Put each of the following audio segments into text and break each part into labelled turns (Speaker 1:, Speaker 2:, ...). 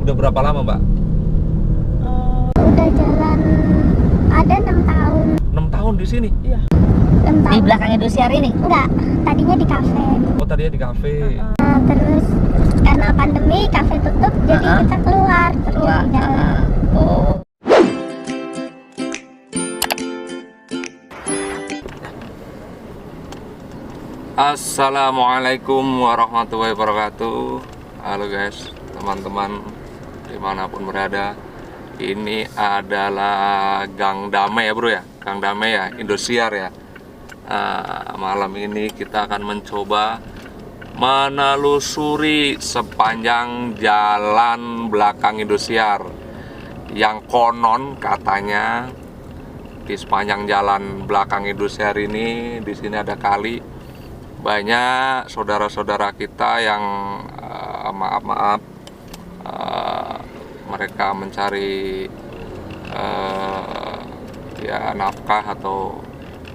Speaker 1: Udah berapa lama Mbak?
Speaker 2: Udah jalan ada 6 tahun.
Speaker 1: 6 tahun di sini?
Speaker 3: Iya.
Speaker 2: 6 tahun.
Speaker 3: Di belakang Indosiar ini?
Speaker 2: Enggak, tadinya di kafe.
Speaker 1: Oh tadinya di kafe.
Speaker 2: Terus karena pandemi kafe tutup, jadi kita keluar
Speaker 3: Keluar.
Speaker 2: jalan.
Speaker 3: Oh.
Speaker 1: Assalamualaikum warahmatullahi wabarakatuh. Halo guys, teman-teman dimanapun berada. Ini adalah Gang Damai ya bro ya, Gang Damai ya, Indosiar ya. Malam ini kita akan mencoba menelusuri sepanjang jalan belakang Indosiar, yang konon katanya di sepanjang jalan belakang Indosiar ini di sini ada kali. Banyak saudara-saudara kita yang mereka mencari ya nafkah atau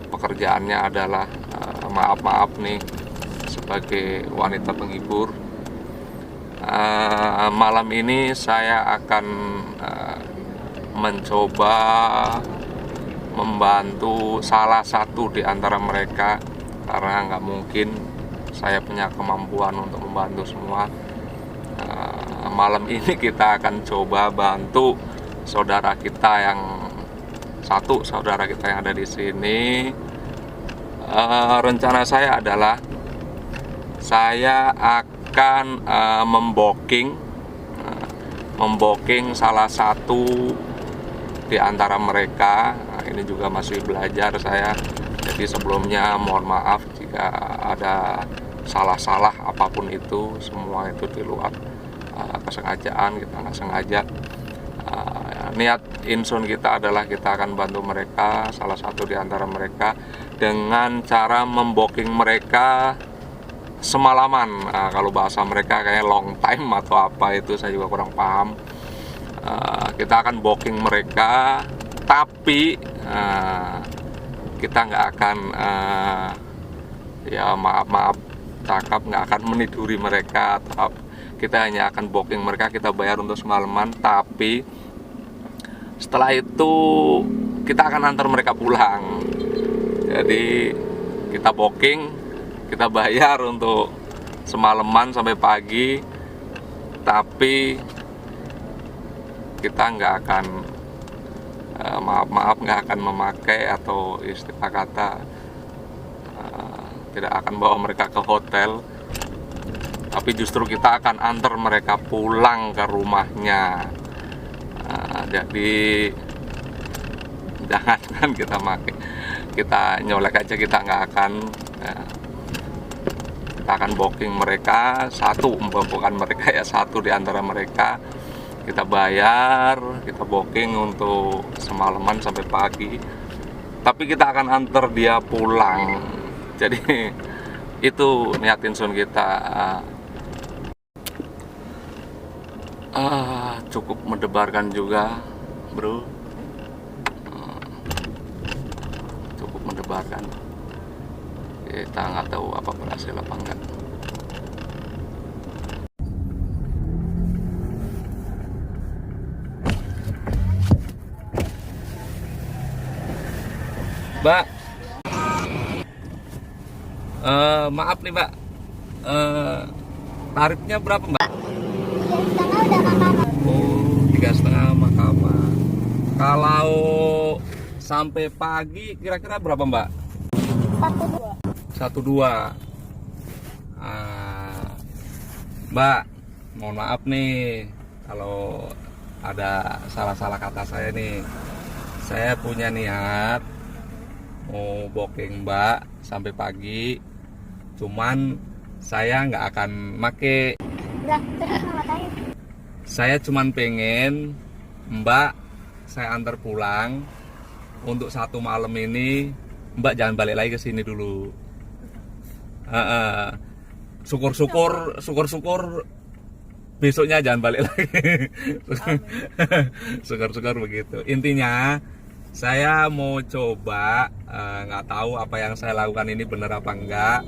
Speaker 1: pekerjaannya adalah maaf nih sebagai wanita penghibur. Malam ini saya akan mencoba membantu salah satu di antara mereka, karena nggak mungkin saya punya kemampuan untuk membantu semua. Malam ini kita akan coba bantu saudara kita yang ada di sini. Rencana saya adalah saya akan membooking salah satu di antara mereka. Ini juga masih belajar saya. Jadi sebelumnya mohon maaf jika ada salah-salah apapun itu, semua itu di luar kesengajaan, kita nggak sengaja. Niat insun kita adalah kita akan bantu mereka, salah satu di antara mereka, dengan cara membooking mereka semalaman. Kalau bahasa mereka kayak long time atau apa itu saya juga kurang paham. Kita akan booking mereka, tapi kita nggak akan ya maaf cakap, nggak akan meniduri mereka, atau kita hanya akan booking mereka, kita bayar untuk semalaman, tapi setelah itu kita akan antar mereka pulang. Jadi kita booking, kita bayar untuk semalaman sampai pagi, tapi kita nggak akan nggak akan memakai atau istilah kata tidak akan bawa mereka ke hotel, tapi justru kita akan antar mereka pulang ke rumahnya. Jadi jangan kita nyolek aja, kita nggak akan kita akan booking mereka satu, bukan mereka ya, satu di antara mereka. Kita bayar, kita booking untuk semalaman sampai pagi, tapi kita akan antar dia pulang. Jadi itu niat insun kita. Cukup mendebarkan juga bro, cukup mendebarkan. Kita nggak tahu apa berhasil apa enggak. Mbak, maaf nih Mbak, tarifnya berapa Mbak?
Speaker 2: 3,5 udah makanan.
Speaker 1: Oh, 3,5 makanan. Kalau sampai pagi kira-kira berapa Mbak? 1,2. Mbak, mohon maaf nih kalau ada salah-salah kata saya nih. Saya punya niat mau booking Mbak sampai pagi, cuman saya nggak akan make. Saya cuman pengen Mbak saya antar pulang untuk satu malam ini. Mbak jangan balik lagi ke sini dulu. Syukur-syukur besoknya jangan balik lagi. Syukur-syukur begitu. Intinya saya mau coba, nggak tahu apa yang saya lakukan ini benar apa enggak.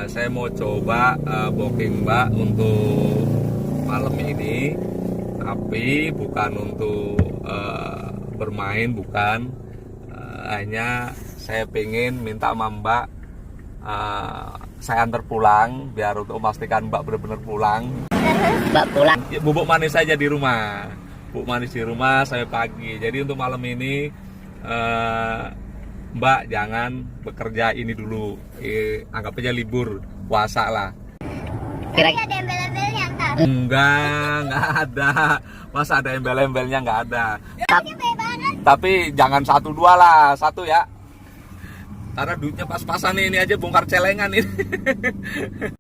Speaker 1: Saya mau coba booking Mbak untuk malam ini ini, tapi bukan untuk bermain, bukan. Hanya saya pengen minta sama Mbak saya antar pulang biar untuk memastikan Mbak benar-benar pulang.
Speaker 2: Mbak pulang.
Speaker 1: Bubuk manis saja di rumah. Bubuk manis di rumah saya pagi. Jadi untuk malam ini Mbak jangan bekerja ini dulu. Anggap aja libur puasa lah.
Speaker 2: Kira-kira ada embel-embelnya ntar.
Speaker 1: Enggak ada. Masa ada embel-embelnya, nggak ada.
Speaker 2: Banget.
Speaker 1: Tapi jangan 1, 2 lah, 1 ya. Karena duitnya pas-pasan ini aja bongkar celengan ini.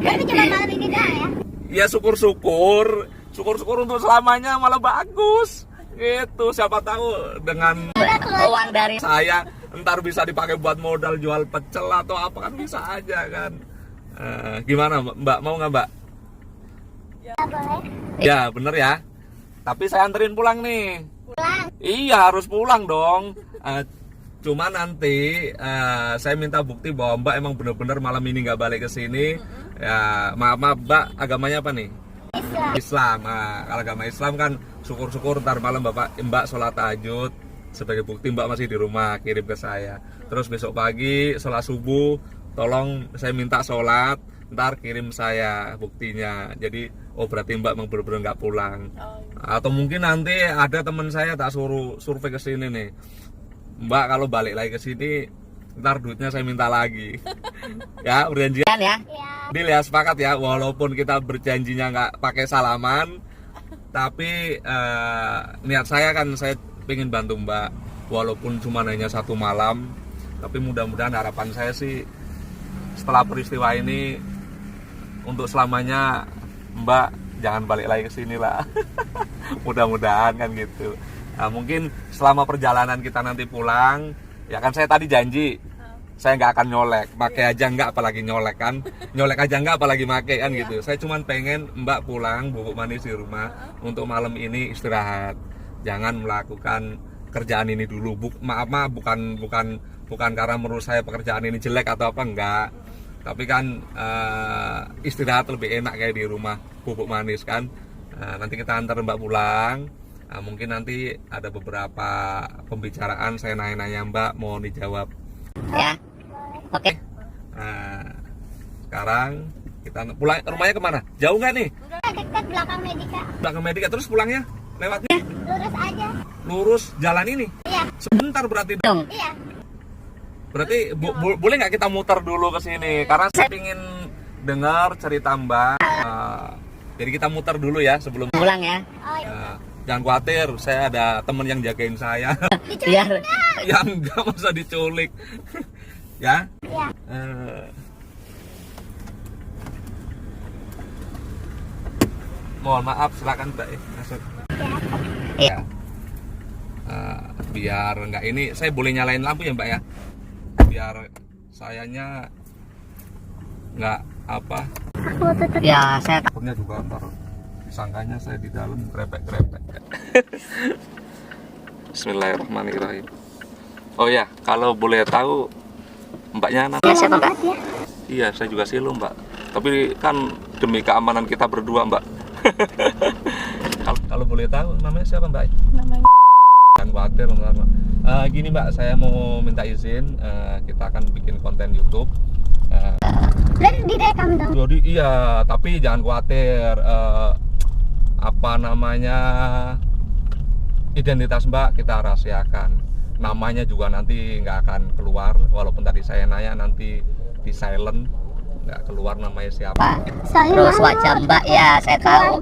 Speaker 2: Tapi cuma malam ini doang ya.
Speaker 1: Ya syukur-syukur untuk selamanya malah bagus. Gitu, siapa tahu dengan
Speaker 2: Uang dari
Speaker 1: saya ntar bisa dipakai buat modal jual pecel atau apa kan bisa aja kan. Gimana Mbak, mau nggak Mbak?
Speaker 2: boleh.
Speaker 1: Ya bener ya. Tapi saya anterin pulang nih.
Speaker 2: Pulang.
Speaker 1: Iya harus pulang dong. Cuma nanti saya minta bukti bahwa Mbak emang bener-bener malam ini nggak balik ke sini. Ya maaf Mbak, agamanya apa nih?
Speaker 2: Islam.
Speaker 1: Islam. Kalau agama Islam kan syukur-syukur ntar malam Mbak sholat tahajud. Sebagai bukti Mbak masih di rumah, kirim ke saya. Terus besok pagi sholat subuh, tolong saya minta sholat, ntar kirim saya buktinya. Jadi oh berarti Mbak emang bener-bener nggak pulang. Atau mungkin nanti ada teman saya tak suruh survei ke sini nih, Mbak kalau balik lagi ke sini ntar duitnya saya minta lagi. Ya berjanjian
Speaker 2: Ya.
Speaker 1: deal ya, sepakat ya. Walaupun kita berjanjinya nggak pakai salaman, tapi niat saya kan saya pengen bantu Mbak, walaupun cuma hanya 1 malam. Tapi mudah-mudahan harapan saya sih setelah peristiwa ini untuk selamanya Mbak jangan balik lagi ke sini lah. Mudah-mudahan kan gitu. Nah, mungkin selama perjalanan kita nanti pulang, ya kan saya tadi janji saya nggak akan nyolek, pakai aja nggak apalagi nyolek kan, nyolek aja nggak apalagi make kan gitu. Saya cuman pengen Mbak pulang bubuk manis di rumah untuk malam ini istirahat, jangan melakukan kerjaan ini dulu. Maaf bukan karena menurut saya pekerjaan ini jelek atau apa, enggak. Tapi kan istirahat lebih enak kayak di rumah bubuk manis kan. Nanti kita antar Mbak pulang. Mungkin nanti ada beberapa pembicaraan saya nanya-nanya Mbak mau dijawab.
Speaker 2: Ya. Oke.
Speaker 1: Sekarang kita pulang, rumahnya kemana? Jauh nggak nih?
Speaker 2: Dekat belakang Medika.
Speaker 1: Belakang Medika, terus pulangnya lewatnya?
Speaker 2: Lurus aja.
Speaker 1: Lurus jalan ini?
Speaker 2: Iya.
Speaker 1: Sebentar berarti.
Speaker 2: Dong. Iya.
Speaker 1: Berarti boleh nggak kita muter dulu ke sini? Karena saya ingin dengar cerita Mbak. Jadi kita muter dulu ya sebelum
Speaker 2: Pulang ya.
Speaker 1: Oh, iya. Jangan khawatir, saya ada temen yang jagain saya.
Speaker 2: Biar.
Speaker 1: Ya enggak, masa diculik. Ya.
Speaker 2: Iya.
Speaker 1: Mohon maaf, silakan Mbak masuk.
Speaker 2: Iya.
Speaker 1: Biar enggak ini, saya boleh nyalain lampu ya Mbak ya? Biar sayanya enggak apa.
Speaker 2: Aku tutup. Ya, saya
Speaker 1: Takutnya juga ntar sangkanya saya di dalam grepek-grepek. Bismillahirrahmanirrahim. Oh ya, kalau boleh tahu Mbaknya namanya
Speaker 2: siapa Mbak?
Speaker 1: Iya, saya juga Silo Mbak. Tapi kan demi keamanan kita berdua Mbak. Kalau boleh tahu namanya siapa Mbak?
Speaker 3: Namanya
Speaker 1: Jangan khawatir Mbak. Gini Mbak, saya mau minta izin, kita akan bikin konten YouTube.
Speaker 2: Dan direkam dong.
Speaker 1: Jadi iya, tapi jangan khawatir. Apa namanya, identitas Mbak kita rahasiakan. Namanya juga nanti nggak akan keluar. Walaupun tadi saya nanya nanti di silent, nggak keluar namanya siapa.
Speaker 2: Terus wajah Mbak ya saya tahu.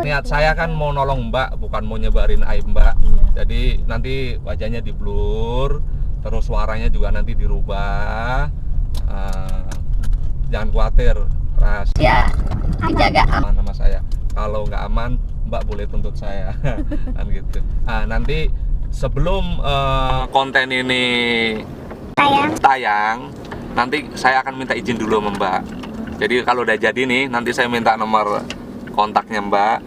Speaker 1: Niat saya kan mau nolong Mbak, bukan mau nyebarin aib Mbak. Jadi nanti wajahnya di blur, terus suaranya juga nanti dirubah. Jangan khawatir, rahasia.
Speaker 2: Dijaga
Speaker 1: Aman nama saya. Kalau nggak aman, Mbak boleh tuntut saya. Kan gitu. Nanti sebelum konten ini tayang, nanti saya akan minta izin dulu sama Mbak. Jadi kalau udah jadi nih, nanti saya minta nomor kontaknya Mbak.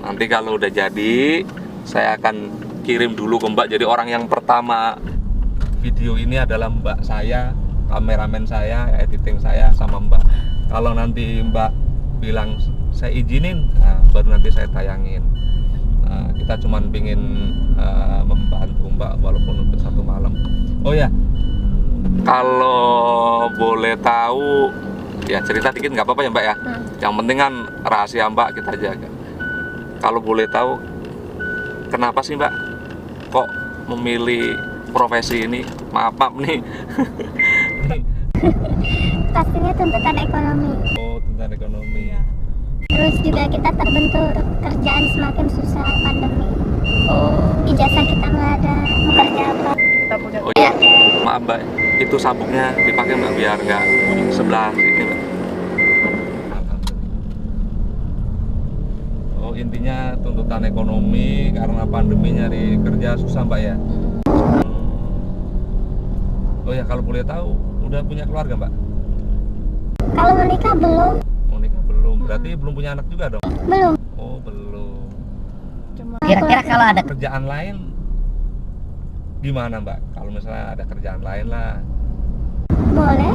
Speaker 1: Nanti kalau udah jadi, saya akan kirim dulu ke Mbak. Jadi orang yang pertama video ini adalah Mbak saya, kameramen saya, editing saya sama Mbak. Kalau nanti Mbak bilang saya izinin, baru nanti saya tayangin. Kita cuman pingin membantu Mbak walaupun untuk 1 malam. Oh ya, kalau boleh tahu ya cerita dikit nggak apa-apa ya Mbak ya. Yang penting kan rahasia Mbak kita jaga. Kalau boleh tahu, kenapa sih Mbak kok memilih profesi ini? Maaf nih.
Speaker 2: Pastinya tuntutan ekonomi.
Speaker 1: Oh, tuntutan ekonomi.
Speaker 2: Terus juga kita terbentur kerjaan semakin susah pandemi. Ijazah kita nggak ada, mau kerja apa?
Speaker 1: Oh iya, maaf Mbak, itu sabuknya dipakai Mbak biar nggak bunyi sebelah sini Mbak. Oh, intinya tuntutan ekonomi karena pandemi nyari kerja susah Mbak ya. Oh ya, kalau boleh tahu udah punya keluarga Mbak?
Speaker 2: Kalau menikah belum.
Speaker 1: Oh, nikah belum, berarti belum punya anak juga dong?
Speaker 2: Belum.
Speaker 1: Oh, belum.
Speaker 3: Kira-kira kalau ada
Speaker 1: Kerjaan lain gimana Mbak? Kalau misalnya ada kerjaan lain lah,
Speaker 2: Boleh.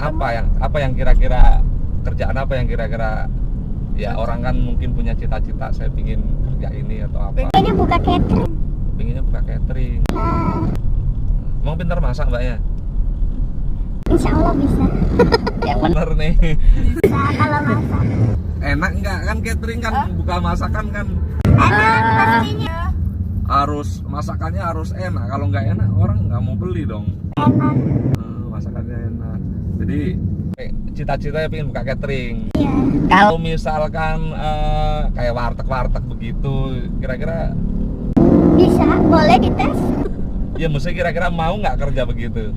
Speaker 1: apa yang kira-kira kerjaan apa yang kira-kira ya orang kan mungkin punya cita-cita saya pingin kerja ini atau apa?
Speaker 2: Pengennya buka catering.
Speaker 1: Pinginnya buka catering. Mau pintar masak Mbaknya?
Speaker 2: Insya Allah bisa.
Speaker 3: yang
Speaker 1: Bener nih.
Speaker 2: Bisa kalau masak.
Speaker 1: Enak nggak kan catering kan buka masakan kan
Speaker 2: Enak pastinya.
Speaker 1: harus masakannya harus enak. Kalau nggak enak orang nggak mau beli dong.
Speaker 2: Enak.
Speaker 1: Masakannya enak. Jadi cita-citanya pengen buka catering.
Speaker 2: Iya.
Speaker 1: Kalau misalkan kayak warteg-warteg begitu, kira-kira
Speaker 2: Bisa. Boleh dites.
Speaker 1: ya mesti kira-kira mau nggak kerja begitu?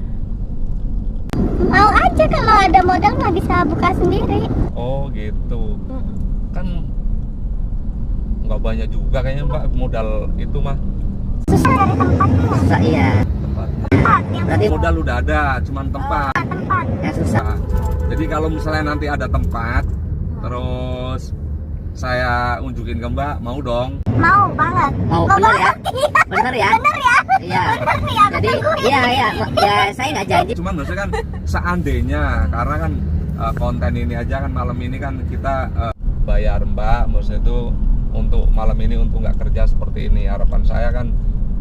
Speaker 2: Mau aja kalau ada modal nggak bisa buka sendiri.
Speaker 1: Oh gitu. Kan nggak banyak juga kayaknya Mbak modal itu mah.
Speaker 2: Susah cari tempatnya.
Speaker 3: susah iya.
Speaker 2: Tempat yang
Speaker 3: Berarti
Speaker 1: Modal udah ada, cuman tempat.
Speaker 2: tempat.
Speaker 3: ya susah.
Speaker 1: Nah, jadi kalau misalnya nanti ada tempat, terus saya unjukin ke Mbak, mau dong?
Speaker 2: Mau banget.
Speaker 3: Mau bener ya?
Speaker 2: Iya.
Speaker 3: Bener ya?
Speaker 2: Bener ya?
Speaker 3: Iya.
Speaker 2: Bener nih aku
Speaker 3: Jadi
Speaker 2: tungguin.
Speaker 3: iya ya saya nggak janji.
Speaker 1: Cuman maksudnya kan seandainya, karena kan konten ini aja kan malam ini kan kita bayar Mbak, maksudnya itu untuk malam ini untuk nggak kerja seperti ini.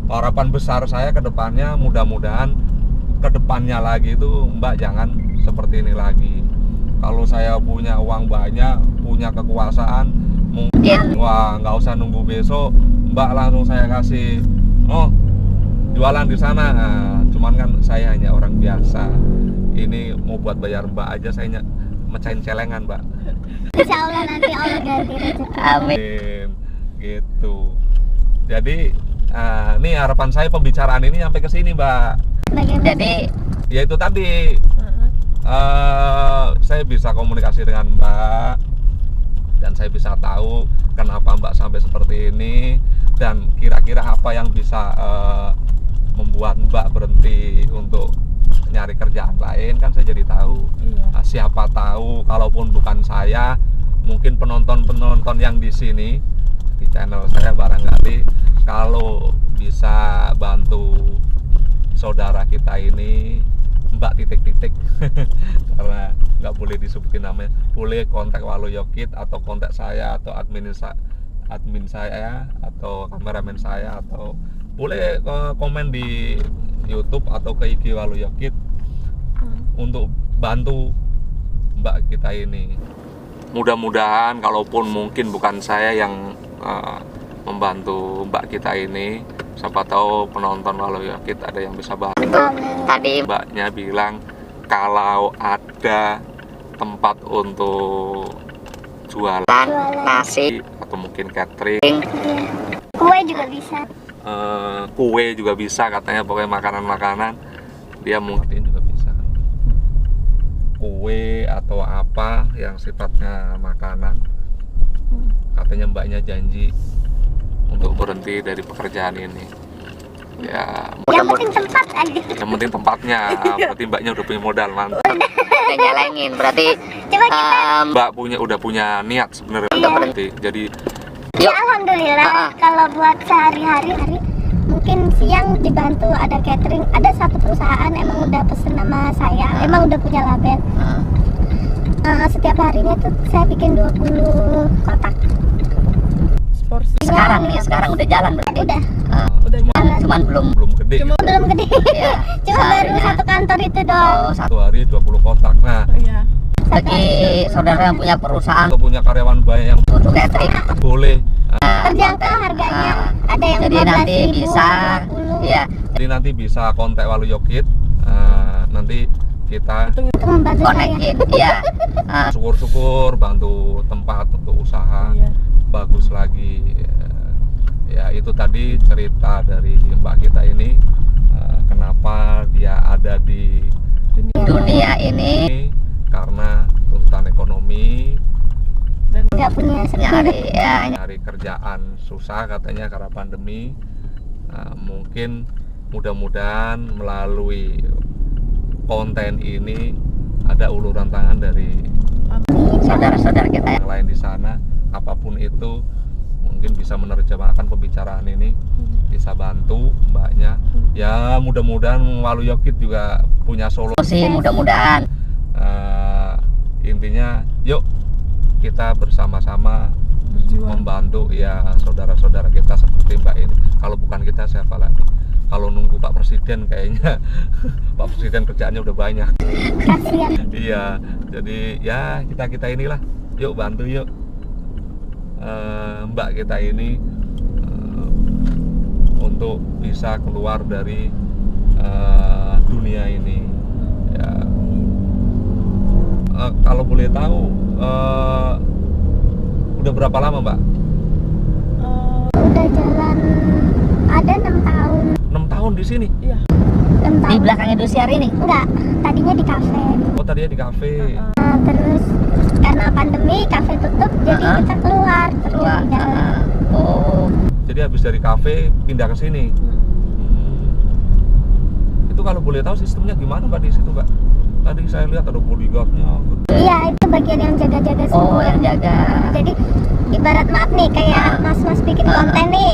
Speaker 1: Harapan besar saya ke depannya, mudah-mudahan ke depannya lagi itu Mbak jangan seperti ini lagi. Kalau saya punya uang banyak, punya kekuasaan, mungkin wah nggak usah nunggu besok, Mbak langsung saya kasih, oh jualan di sana. Nah, cuman kan saya hanya orang biasa. Ini mau buat bayar Mbak aja saya mecahin celengan Mbak.
Speaker 2: Insya Allah nanti Allah ganti rezeki.
Speaker 3: Amin.
Speaker 1: Gitu. Jadi nih harapan saya pembicaraan ini sampai ke sini Mbak.
Speaker 2: Bagaimana?
Speaker 3: Jadi
Speaker 1: Ya itu tadi saya bisa komunikasi dengan Mbak dan saya bisa tahu kenapa Mbak sampai seperti ini dan kira-kira apa yang bisa membuat Mbak berhenti untuk nyari kerjaan lain, kan saya jadi tahu. Nah, siapa tahu kalaupun bukan saya, mungkin penonton-penonton yang di sini di channel saya barangkali kalau bisa bantu saudara kita ini Mbak titik-titik karena nggak boleh disebutin namanya, boleh kontak Waluyo Kid atau kontak saya atau admin saya atau kameramen saya atau boleh komen di YouTube atau ke IG Waluyo Kid untuk bantu Mbak kita ini. Mudah-mudahan kalaupun mungkin bukan saya yang membantu Mbak kita ini, siapa tahu penonton Waluyo Kid ada yang bisa bantu.
Speaker 3: itu tadi
Speaker 1: Mbaknya bilang kalau ada tempat untuk jualan
Speaker 3: nasi
Speaker 1: atau mungkin catering,
Speaker 2: Kue juga bisa.
Speaker 1: kue juga bisa katanya, pokoknya makanan-makanan dia mungkin juga bisa. Kue atau apa yang sifatnya makanan, katanya Mbaknya janji untuk berhenti dari pekerjaan ini. Ya,
Speaker 2: Yang penting tempat aja.
Speaker 1: yang penting tempatnya, berarti Mbaknya udah punya modal, mantap.
Speaker 3: udah nyalengin berarti
Speaker 2: Coba kita.
Speaker 1: Mbak udah punya niat sebenarnya
Speaker 2: Iya.
Speaker 1: berhenti. Jadi
Speaker 2: Ya alhamdulillah kalau buat sehari-hari mungkin siang dibantu ada catering. Ada satu perusahaan emang udah pesen sama saya, emang udah punya label. Setiap harinya tuh saya bikin 20 kotak.
Speaker 4: Porsi.
Speaker 3: Sekarang nih, sekarang udah jalan berarti.
Speaker 2: Udah
Speaker 4: Udah
Speaker 3: Cuman belum.
Speaker 1: belum gede.
Speaker 4: Cuma-
Speaker 1: gitu.
Speaker 2: belum gede.
Speaker 3: Ya,
Speaker 2: Cuma baru
Speaker 3: seharusnya.
Speaker 2: satu kantor itu doang.
Speaker 3: Oh,
Speaker 1: Satu hari 20 kotak. Nah,
Speaker 4: Iya.
Speaker 3: bagi saudara yang punya perusahaan
Speaker 1: kalau punya karyawan banyak yang
Speaker 3: untuk catering,
Speaker 1: boleh.
Speaker 2: Terjangkau harganya. Ada yang
Speaker 3: jadi nanti
Speaker 2: 15.000,
Speaker 3: bisa,
Speaker 2: 20.
Speaker 3: ya,
Speaker 1: Jadi nanti bisa kontak Walu Yokit. Nanti kita
Speaker 2: Itu membantu saya.
Speaker 3: konekin, ya.
Speaker 1: syukur-syukur bantu tempat untuk usaha
Speaker 4: Iya.
Speaker 1: bagus lagi. Ya itu tadi cerita dari mbak kita ini, kenapa dia ada di
Speaker 3: Dunia ini
Speaker 1: karena tuntutan ekonomi,
Speaker 4: Dan
Speaker 2: Nggak punya
Speaker 3: nyari, ya,
Speaker 1: nyari kerjaan susah katanya karena pandemi. Mungkin mudah-mudahan melalui konten ini ada uluran tangan dari
Speaker 3: saudara-saudara kita yang
Speaker 1: yang lain di sana, apapun itu mungkin bisa menerjemahkan pembicaraan ini, bisa bantu mbaknya. Ya mudah-mudahan Walu Yokit juga punya solusi.
Speaker 3: sih, mudah-mudahan.
Speaker 1: Intinya yuk kita bersama-sama
Speaker 4: berjuang.
Speaker 1: membantu ya saudara-saudara kita seperti mbak ini. Kalau bukan kita siapa lagi? Kalau nunggu Pak Presiden kayaknya Pak Presiden kerjaannya udah banyak.
Speaker 2: Kasihan.
Speaker 1: Iya, jadi ya kita inilah, yuk bantu yuk mbak kita ini untuk bisa keluar dari dunia ini. Ya, kalau boleh tahu udah berapa lama mbak?
Speaker 2: Udah jalan ada 6 tahun.
Speaker 1: 6 tahun di sini?
Speaker 2: 6
Speaker 3: Di
Speaker 2: tahun.
Speaker 3: belakang industri hari ini.
Speaker 2: Enggak, tadinya di kafe.
Speaker 1: Oh tadinya di kafe.
Speaker 2: Terus karena pandemi kafe tutup, jadi kita keluar terus
Speaker 3: Wah,
Speaker 2: di jalan.
Speaker 3: oh,
Speaker 1: Jadi habis dari kafe pindah ke sini. Itu kalau boleh tahu sistemnya gimana mbak di situ mbak? Tadi saya lihat ada bodyguardnya.
Speaker 2: Iya, itu bagian yang jaga-jaga semua.
Speaker 3: oh, yang jaga.
Speaker 2: Jadi ibarat maaf nih kayak mas-mas bikin konten nih.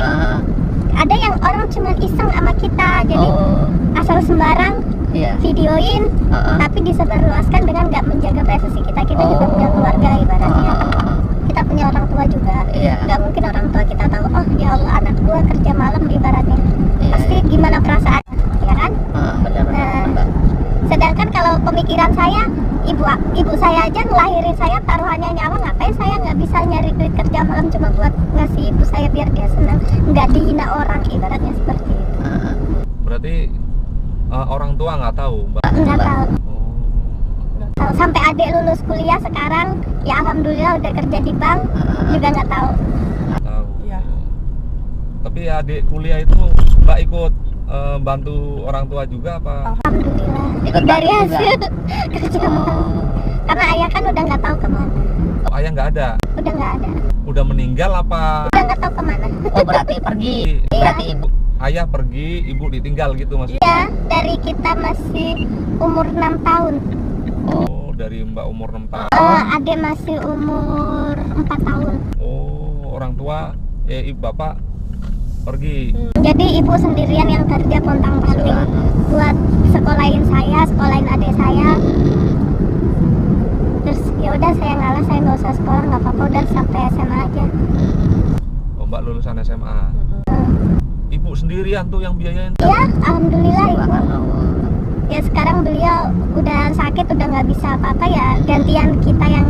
Speaker 2: Ada yang orang cuma iseng sama kita, jadi
Speaker 3: Oh,
Speaker 2: asal sembarang
Speaker 3: iya.
Speaker 2: videoin, tapi disebarluaskan dengan nggak menjaga privasi kita. Kita juga punya keluarga ibaratnya. Kita punya orang tua juga.
Speaker 3: Iya.
Speaker 2: Nggak mungkin orang tua kita tahu, oh ya Allah anak gua kerja malam ibaratnya.
Speaker 3: Iya.
Speaker 2: Pasti gimana perasaan, ya kan?
Speaker 3: Benar-benar.
Speaker 2: Nah, sedangkan kalau pemikiran saya, ibu saya aja ngelahirin saya taruhannya nyawa, ngapain saya nggak bisa nyari duit kerja malam cuma buat ngasih ibu saya biar dia senang, nggak dihina orang ibaratnya seperti itu.
Speaker 1: Berarti orang tua nggak tahu mbak?
Speaker 2: Nggak tahu.
Speaker 1: Oh.
Speaker 2: Tahu. Sampai adik lulus kuliah sekarang, ya alhamdulillah udah kerja di bank, juga nggak tahu.
Speaker 1: Tahu.
Speaker 4: Iya.
Speaker 1: Tapi adik kuliah itu mbak ikut bantu orang tua juga apa?
Speaker 2: Alhamdulillah.
Speaker 3: Ikut
Speaker 2: Dari
Speaker 3: bantu
Speaker 2: hasil kerja malam. Karena ayah kan udah nggak tahu kemana,
Speaker 1: Oh, ayah nggak ada,
Speaker 2: udah nggak ada,
Speaker 1: udah meninggal apa?
Speaker 2: udah nggak tahu kemana.
Speaker 3: Oh, berarti pergi. Berarti ibu.
Speaker 1: Ayah pergi, ibu ditinggal gitu maksudnya?
Speaker 2: Ya, dari kita masih umur 6 tahun.
Speaker 1: Oh, dari mbak umur 6 tahun.
Speaker 2: Adik masih umur 4 tahun.
Speaker 1: Oh, orang tua, ibu bapak pergi.
Speaker 2: Jadi ibu sendirian yang kerja pontang-panting buat sekolahin saya, sekolahin adik saya. Terus ya udah saya ngalah, saya nggak usah sekolah, nggak apa-apa, udah sampai SMA aja.
Speaker 1: Oh, mbak lulusan SMA. Ibu sendirian tuh yang biayain?
Speaker 2: Ya, alhamdulillah ibu.
Speaker 3: Subhanallah.
Speaker 2: Ya sekarang beliau udah sakit, udah nggak bisa apa-apa, ya gantian kita yang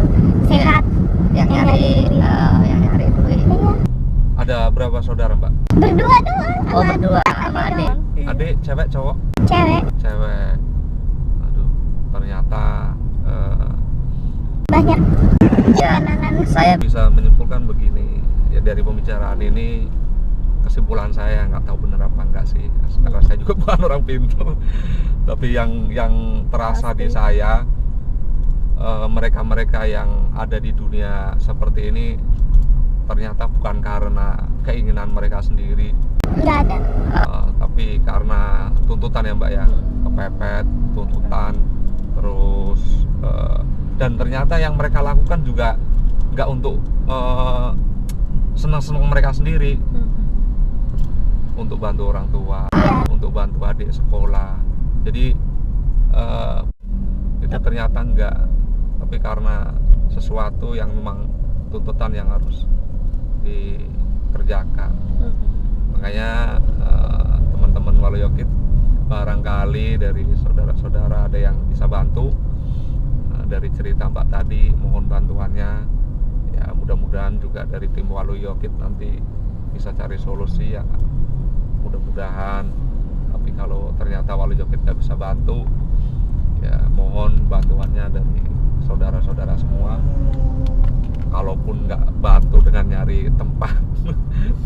Speaker 2: sehat.
Speaker 3: Yang nyari, yang nyari duit.
Speaker 2: Iya.
Speaker 1: Ada berapa saudara mbak?
Speaker 2: Berdua doang.
Speaker 3: Oh,
Speaker 2: sama
Speaker 3: berdua sama
Speaker 2: adik
Speaker 3: adik.
Speaker 2: doang.
Speaker 1: Adik cewek cowok?
Speaker 2: Cewek.
Speaker 1: Cewek. Aduh, ternyata
Speaker 2: Banyak
Speaker 3: Ya,
Speaker 2: kenangan.
Speaker 3: saya
Speaker 1: bisa menyimpulkan begini. Ya dari pembicaraan ini, kesimpulan saya nggak tahu benar apa enggak sih, karena saya juga bukan orang pintar. Tapi yang terasa di saya, mereka-mereka yang ada di dunia seperti ini ternyata bukan karena keinginan mereka sendiri,
Speaker 2: Nggak ada.
Speaker 1: tapi karena tuntutan ya mbak ya, kepepet, tuntutan, terus dan ternyata yang mereka lakukan juga nggak untuk senang-senang mereka sendiri, untuk bantu orang tua, untuk bantu adik sekolah. Jadi itu ternyata tapi karena sesuatu yang memang tuntutan yang harus dikerjakan. Makanya teman-teman Waluyo Kids barangkali dari saudara-saudara ada yang bisa bantu dari cerita Mbak tadi, mohon bantuannya ya. Mudah-mudahan juga dari tim Waluyo Kids nanti bisa cari solusi ya, mudah-mudahan. Tapi kalau ternyata Waluyo Kids nggak bisa bantu ya, mohon bantuannya dari saudara-saudara semua. Kalaupun nggak bantu dengan nyari tempat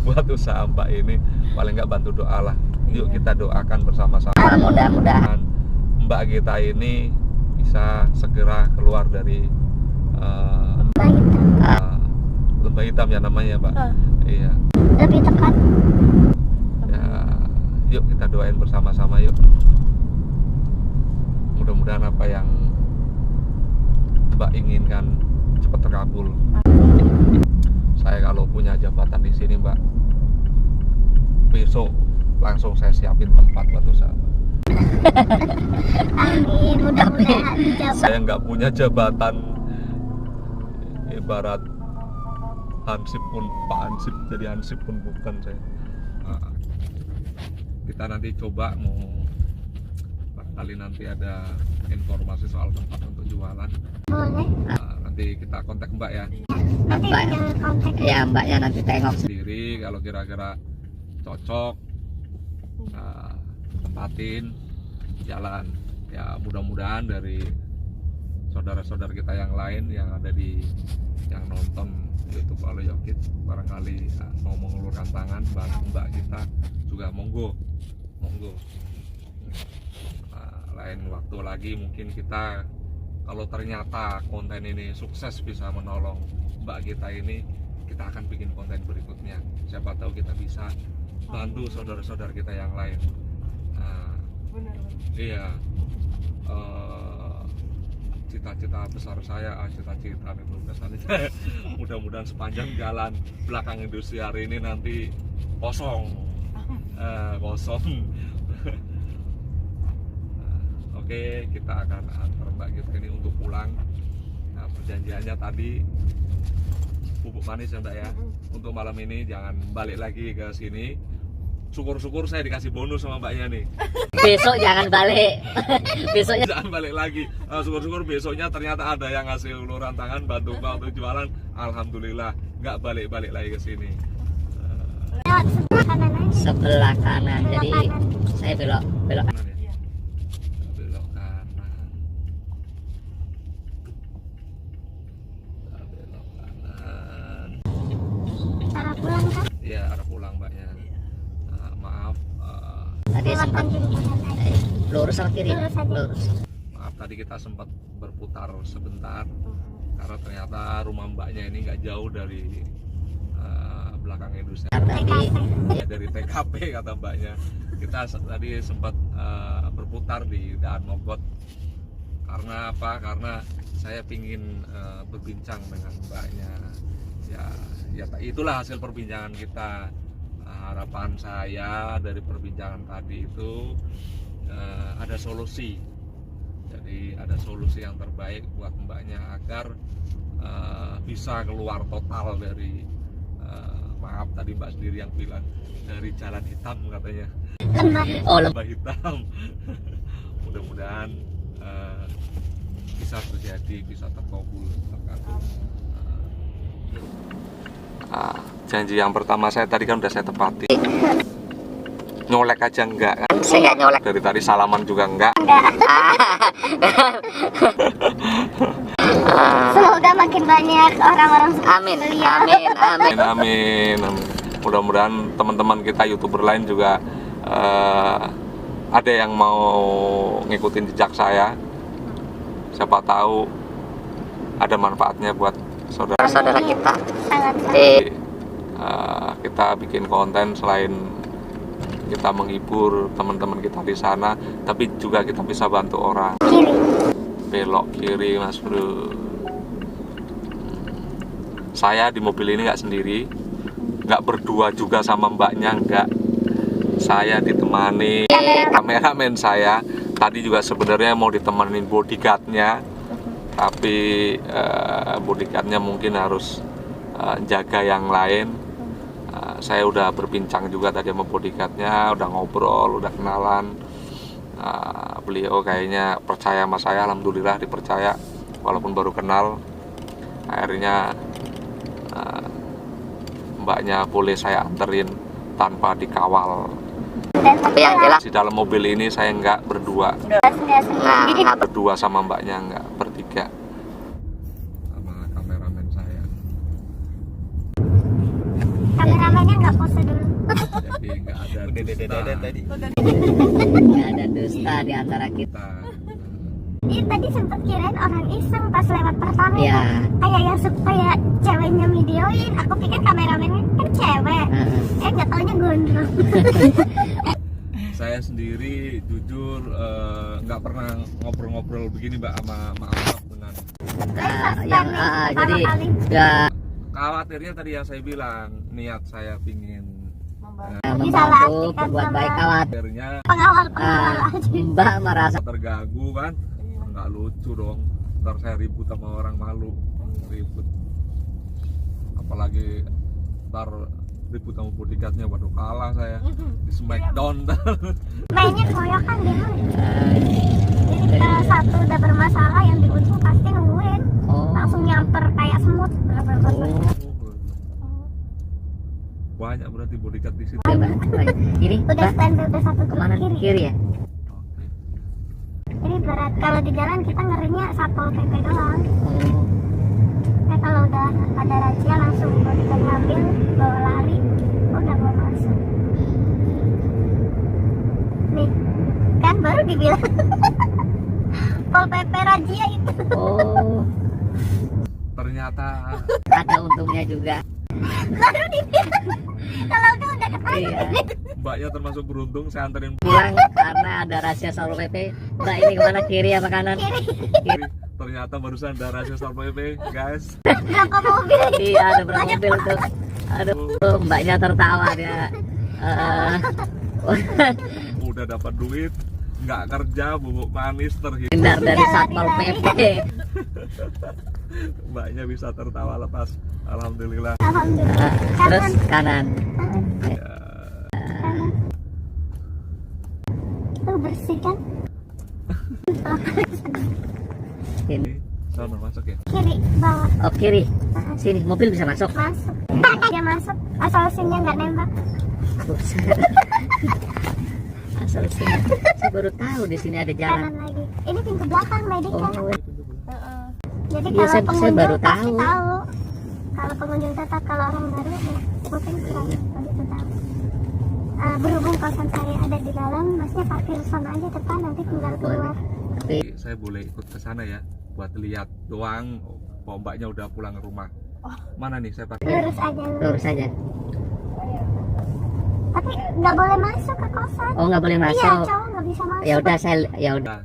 Speaker 1: buat usaha Mbak ini, paling nggak bantu doa lah. Yuk kita doakan bersama-sama,
Speaker 3: Mudah-mudahan
Speaker 1: Mbak kita ini bisa segera keluar dari lembah hitam ya namanya Mbak. Iya.
Speaker 2: Lebih tepat.
Speaker 1: Ya, yuk kita doain bersama-sama yuk. Mudah-mudahan apa yang Mbak inginkan cepat terkabul. Saya kalau punya jabatan di sini Mbak, besok langsung saya siapin tempat buat usaha.
Speaker 2: Amin, mudah-mudahan dijawab.
Speaker 1: Saya nggak punya jabatan, ibarat hansip pun Pak Hansip, jadi hansip pun bukan saya. Kita nanti coba mau kali nanti ada informasi soal tempat untuk jualan.
Speaker 2: Boleh.
Speaker 1: Nanti kita kontak Mbak ya.
Speaker 2: Nanti
Speaker 3: Mbak.
Speaker 2: tinggal kontak.
Speaker 3: ya mbaknya nanti tengok
Speaker 1: Sendiri kalau kira-kira cocok, tempatin jalan ya. Mudah-mudahan dari saudara-saudara kita yang lain yang ada yang nonton YouTube Waluyo Kids barangkali mau mengulurkan tangan bantu Mbak kita juga, monggo. Lain waktu lagi mungkin kita, kalau ternyata konten ini sukses bisa menolong Mbak kita ini, kita akan bikin konten berikutnya. Siapa tahu kita bisa bantu saudara-saudara kita yang lain. Iya, cita-cita besar saya, cita-cita itu kesannya mudah-mudahan sepanjang jalan belakang industri hari ini nanti kosong. Oke, kita akan antar Mbak kita ini untuk pulang. Nah, perjanjiannya tadi bubuk manis ya Mbak ya. Untuk malam ini jangan balik lagi ke sini. Syukur-syukur saya dikasih bonus sama Mbaknya nih.
Speaker 3: besok jangan balik besoknya
Speaker 1: Jangan balik lagi. Syukur-syukur besoknya ternyata ada yang ngasih uluran tangan bantu Mbak untuk jualan. Alhamdulillah, nggak balik-balik lagi ke sini.
Speaker 2: Lewat sebelah kanan aja.
Speaker 3: sebelah kanan, jadi saya belok
Speaker 1: Kanan ya? Belok kanan. Belok kanan.
Speaker 2: Cara pulang kan?
Speaker 1: Iya, arah pulang Mbaknya. Maaf,
Speaker 3: tadi
Speaker 2: Lewat
Speaker 3: sempat
Speaker 2: kiri kanan.
Speaker 3: lurus sama kiri
Speaker 2: Lurus aja.
Speaker 3: lurus
Speaker 1: maaf tadi kita sempat berputar sebentar karena ternyata rumah Mbaknya ini nggak jauh dari belakang industri.
Speaker 3: tadi
Speaker 1: Ya, dari TKP kata Mbaknya. Kita tadi sempat berputar di Daan Mogot. Karena apa? Karena saya pingin berbincang dengan Mbaknya. Ya itulah hasil perbincangan kita. Harapan saya dari perbincangan tadi itu ada solusi. Jadi ada solusi yang terbaik buat Mbaknya agar bisa keluar total dari maaf tadi Mbak sendiri yang bilang dari jalan hitam katanya, lembah hitam. Mudah-mudahan bisa terjadi, bisa terkabul. Janji yang pertama saya tadi kan udah saya tepati. Nyolek aja enggak kan?
Speaker 3: saya nggak nyolek
Speaker 1: Dari tadi salaman juga enggak.
Speaker 2: Semoga makin banyak orang-orang
Speaker 3: amin
Speaker 2: beliau.
Speaker 3: amin
Speaker 1: Mudah-mudahan teman-teman kita YouTuber lain juga ada yang mau ngikutin jejak saya. Siapa tahu ada manfaatnya buat
Speaker 3: saudara kita
Speaker 2: Sangat.
Speaker 1: kita bikin konten selain kita menghibur teman-teman kita di sana, tapi juga kita bisa bantu orang.
Speaker 2: Kiri.
Speaker 1: Belok kiri Mas Bro. Saya di mobil ini nggak sendiri, nggak berdua juga sama Mbaknya, nggak. Saya ditemani kameramen saya. Tadi juga sebenarnya mau ditemenin bodyguardnya, tapi bodyguardnya mungkin harus jaga yang lain. Saya udah berbincang juga tadi sama bodyguardnya, udah ngobrol, udah kenalan. Beliau kayaknya percaya sama saya, alhamdulillah dipercaya walaupun baru kenal. Akhirnya mbaknya boleh saya anterin tanpa dikawal.
Speaker 2: Dan
Speaker 3: Tapi yang jelas
Speaker 1: Di dalam mobil ini saya nggak berdua,
Speaker 2: nggak sendiri.
Speaker 3: nggak
Speaker 1: berdua sama mbaknya, nggak bertiga sama kameramen saya.
Speaker 2: Kameramennya nggak pose dulu.
Speaker 1: Jadi nggak ada
Speaker 3: nggak ada dusta di antara kita.
Speaker 2: Iya tadi sempet kirain orang iseng pas lewat pertama.
Speaker 3: Iya.
Speaker 2: Kayak yang supaya ceweknya videoin. Aku pikir kameramennya kan cewek. Nggak taunya gondrong.
Speaker 1: Saya sendiri jujur nggak pernah ngobrol-ngobrol begini mbak sama Maaf dengan
Speaker 3: Yang jadi nggak
Speaker 1: khawatirnya tadi yang saya bilang, niat saya pingin
Speaker 3: membantu berbuat baik, khawatirnya
Speaker 2: Pengawal
Speaker 3: ah,
Speaker 2: aja.
Speaker 3: Mbak merasa
Speaker 1: terganggu kan, nggak lucu dong, ntar saya ribut sama orang, malu ribut, apalagi ntar ribut sama bodyguardnya, waduh kalah saya di smackdown.
Speaker 2: Mainnya koyokan dia. Jadi kalau satu udah bermasalah yang di ujung pasti nungguin. Langsung nyamper kayak semut.
Speaker 1: Banyak berarti bodyguard di situ.
Speaker 3: ini
Speaker 2: Udah
Speaker 3: Mbak
Speaker 2: standby udah satu ke
Speaker 3: kemana
Speaker 2: kiri.
Speaker 3: kiri ya?
Speaker 2: Jadi berat kalau di jalan kita ngerinya Satpol PP doang. Kalau udah ada razia langsung bodyguard ngambil, bawa lari, udah bawa masuk. Nih, kan baru dibilang Pol PP razia itu.
Speaker 3: Oh,
Speaker 1: Ternyata
Speaker 3: ada untungnya juga.
Speaker 2: Baru dibilang kalau udah ketangkep.
Speaker 3: Iya.
Speaker 1: mbaknya termasuk beruntung, saya anterin
Speaker 3: Bilang karena ada rahasia Satpol PP. Mbak ini kemana, kiri apa kanan? Kiri.
Speaker 1: ternyata barusan ada rahasia Satpol PP guys.
Speaker 2: Berapa mobil itu?
Speaker 3: Iya, ada berapa mobil tuh. Aduh, mbaknya tertawa dia.
Speaker 1: Udah dapat duit, nggak kerja, bubuk manis terhindar,
Speaker 3: Hindar dari Satpol PP.
Speaker 1: mbaknya bisa tertawa lepas, alhamdulillah.
Speaker 2: Alhamdulillah.
Speaker 3: Terus kanan.
Speaker 1: Ya,
Speaker 2: Tuh bersih kan?
Speaker 3: Ini.
Speaker 1: sana masuk ya.
Speaker 2: Kiri bawah
Speaker 3: Oh, kiri. Sini, mobil bisa masuk.
Speaker 2: masuk. Dia masuk asal sinnya nggak nembak.
Speaker 3: Buset. Asal sini. Saya baru tahu di sini ada jalan.
Speaker 2: Kanan lagi. Ini pintu belakang medical.
Speaker 3: Oh,
Speaker 2: Jadi
Speaker 3: Iya,
Speaker 2: kalau
Speaker 3: saya
Speaker 2: pengunjung
Speaker 3: baru
Speaker 2: pasti
Speaker 3: tahu.
Speaker 2: tahu. Kalau pengunjung tetap, kalau orang baru ya mungkin kurang begitu tahu. Berhubung kosan saya ada di dalam, masnya parkir sana aja depan, nanti tinggal keluar.
Speaker 3: tapi
Speaker 1: Saya boleh ikut ke sana ya, buat lihat doang. Oh, mbaknya udah pulang ke rumah. Mana nih saya parkir?
Speaker 2: Lurus aja. Lurus.
Speaker 3: lurus saja.
Speaker 2: Tapi nggak boleh masuk ke kosan.
Speaker 3: Oh, nggak boleh
Speaker 2: Iya,
Speaker 3: masuk.
Speaker 2: cowok nggak bisa masuk.
Speaker 3: Ya udah ya udah.
Speaker 1: Nah,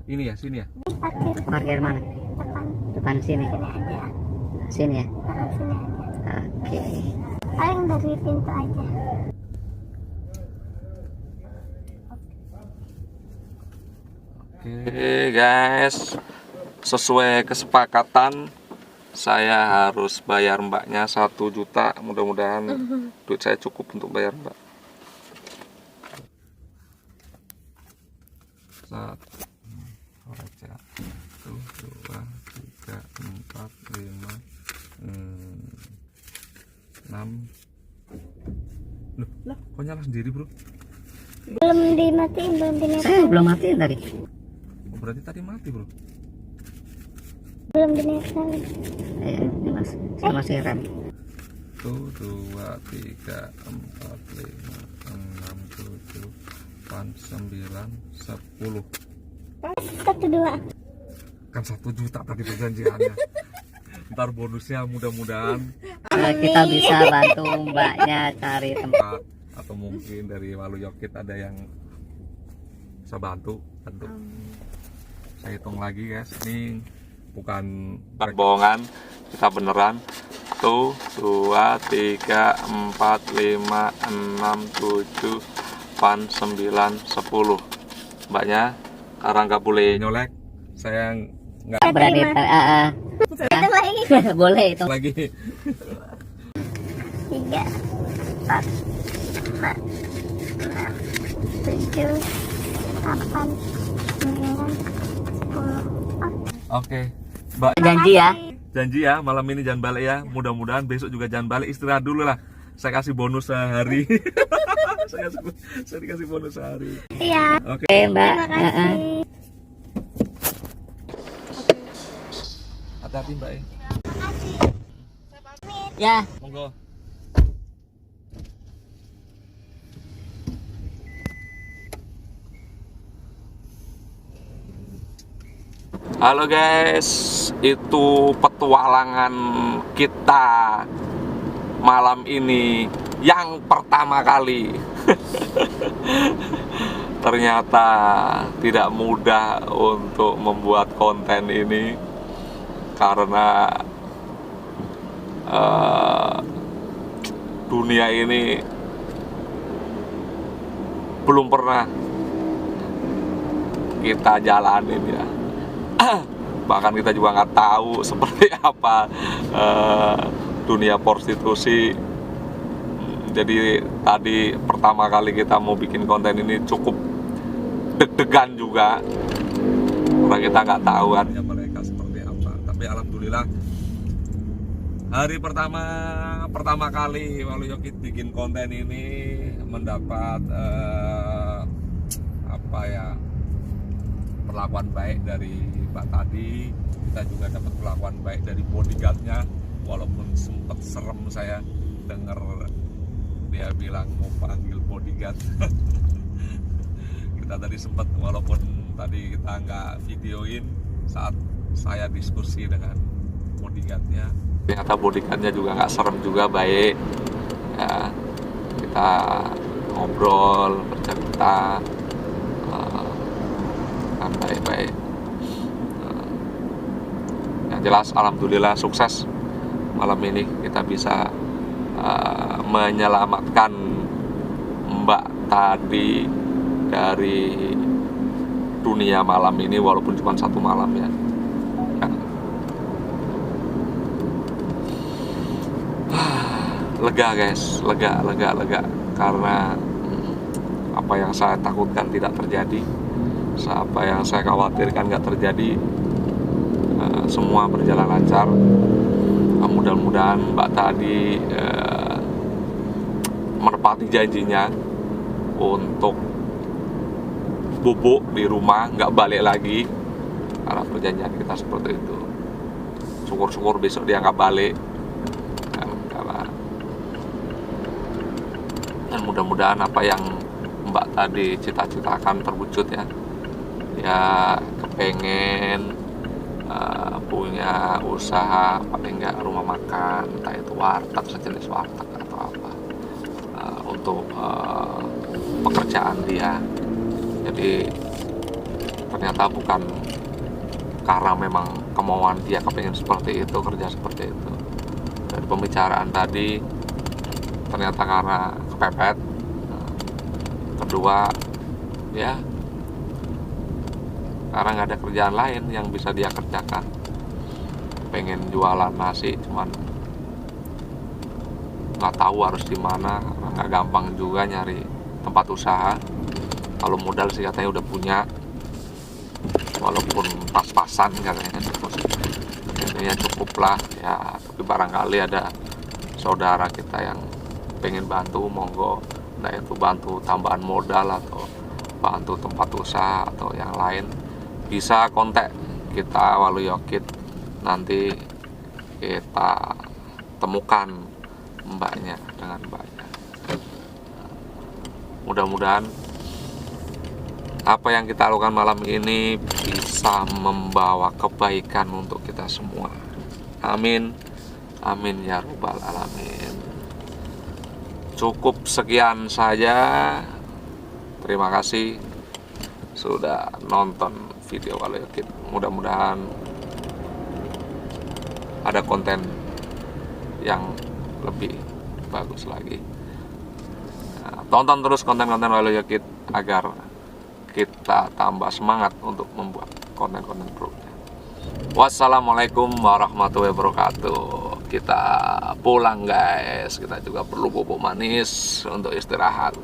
Speaker 1: ini ya, sini ya.
Speaker 2: Parkir
Speaker 3: Parkir mana?
Speaker 2: depan
Speaker 3: Depan sini.
Speaker 2: sini aja.
Speaker 3: Sini ya.
Speaker 2: Sini aja.
Speaker 3: Oke.
Speaker 2: Paling dari pintu aja.
Speaker 1: Oke guys, sesuai kesepakatan saya harus bayar mbaknya 1 juta. Mudah-mudahan duit saya cukup untuk bayar mbak. 1, 2, 3, 4, 5, 6. Loh, kok nyala sendiri bro?
Speaker 2: Belum dimatiin, belum dinetralin.
Speaker 3: Saya belum matiin tadi.
Speaker 1: Oh, berarti tadi mati bro.
Speaker 2: Belum dinetralin.
Speaker 3: Ini saya masih rem.
Speaker 1: 1, 2, 3, 4, 5, 6, 7, 8, 9, 10.
Speaker 2: 1, 2.
Speaker 1: Kan 1 juta tadi perjanjiannya. Ntar bonusnya mudah-mudahan
Speaker 3: Kita bisa bantu mbaknya cari tempat.
Speaker 1: atau mungkin dari Walu Yokit ada yang bisa bantu. Saya hitung lagi guys, ini bukan bohongan, kita beneran. Tuh 2, 3, 4, 5, 6, 7, 8, 9, 10. Mbaknya karena nggak boleh nyolek, saya nggak
Speaker 3: berani.
Speaker 2: Itu lagi.
Speaker 3: Boleh itu.
Speaker 1: lagi.
Speaker 2: 3, 4, 5, 6, 7, 8, 9, 10.
Speaker 1: Oke, Mbak.
Speaker 3: Janji ya.
Speaker 1: Janji ya, malam ini jangan balik ya. Mudah-mudahan besok juga jangan balik, istirahat dulu lah. Saya kasih bonus sehari. saya dikasih bonus sehari.
Speaker 2: Iya.
Speaker 1: Oke.
Speaker 3: Mbak.
Speaker 2: Terima kasih.
Speaker 1: Hati-hati Mbak.
Speaker 3: Ya.
Speaker 1: Monggo. Halo guys, itu petualangan kita malam ini yang pertama kali. Ternyata tidak mudah untuk membuat konten ini karena dunia ini belum pernah kita jalanin ya. Bahkan kita juga nggak tahu seperti apa dunia prostitusi. Jadi tadi pertama kali kita mau bikin konten ini cukup deg-degan juga karena kita nggak tahu artinya mereka seperti apa. Tapi alhamdulillah hari pertama kali Walu Yokit bikin konten ini mendapat perlakuan baik dari Mbak tadi. Kita juga dapat perlakuan baik dari bodyguardnya, walaupun sempat serem saya dengar dia bilang mau panggil bodyguard. Kita tadi sempat, walaupun tadi kita nggak videoin saat saya diskusi dengan bodyguardnya, ternyata bodyguardnya juga nggak serem juga, baik ya. Kita ngobrol, bercerita baik-baik. Yang jelas alhamdulillah sukses malam ini kita bisa menyelamatkan Mbak tadi dari dunia malam ini, walaupun cuma satu malam ya. Lega guys, lega karena apa yang saya takutkan tidak terjadi, apa yang saya khawatirkan nggak terjadi. Semua berjalan lancar. Mudah-mudahan Mbak tadi menepati janjinya untuk bubuk di rumah, nggak balik lagi, karena perjanjian kita seperti itu. Syukur-syukur besok dia nggak balik, dan mudah-mudahan apa yang Mbak tadi cita-citakan terwujud ya. Dia kepengen punya usaha, paling nggak rumah makan, entah itu warteg, sejenis warteg atau apa, untuk pekerjaan dia. Jadi ternyata bukan karena memang kemauan dia kepengen seperti itu, kerja seperti itu. Dari pembicaraan tadi ternyata karena kepepet. Kedua ya karena nggak ada kerjaan lain yang bisa dia kerjakan. Pengen jualan nasi, cuman nggak tahu harus di mana, nggak gampang juga nyari tempat usaha. Kalau modal sih katanya udah punya, walaupun pas-pasan katanya, intinya cukup lah ya. Tapi barangkali ada saudara kita yang pengen bantu, monggo, nah itu bantu tambahan modal atau bantu tempat usaha atau yang lain, bisa kontak kita Walu Yokit, nanti kita temukan mbaknya dengan mbaknya. Mudah-mudahan apa yang kita lakukan malam ini bisa membawa kebaikan untuk kita semua. Amin, amin ya rabbal alamin. Cukup sekian saja. Terima kasih sudah nonton video Walu Yokit. Mudah-mudahan ada konten yang lebih bagus lagi. Nah, tonton terus konten-konten Walu Yokit agar kita tambah semangat untuk membuat konten-konten berikutnya. Wassalamualaikum warahmatullahi wabarakatuh. Kita pulang guys, kita juga perlu bubuk manis untuk istirahat.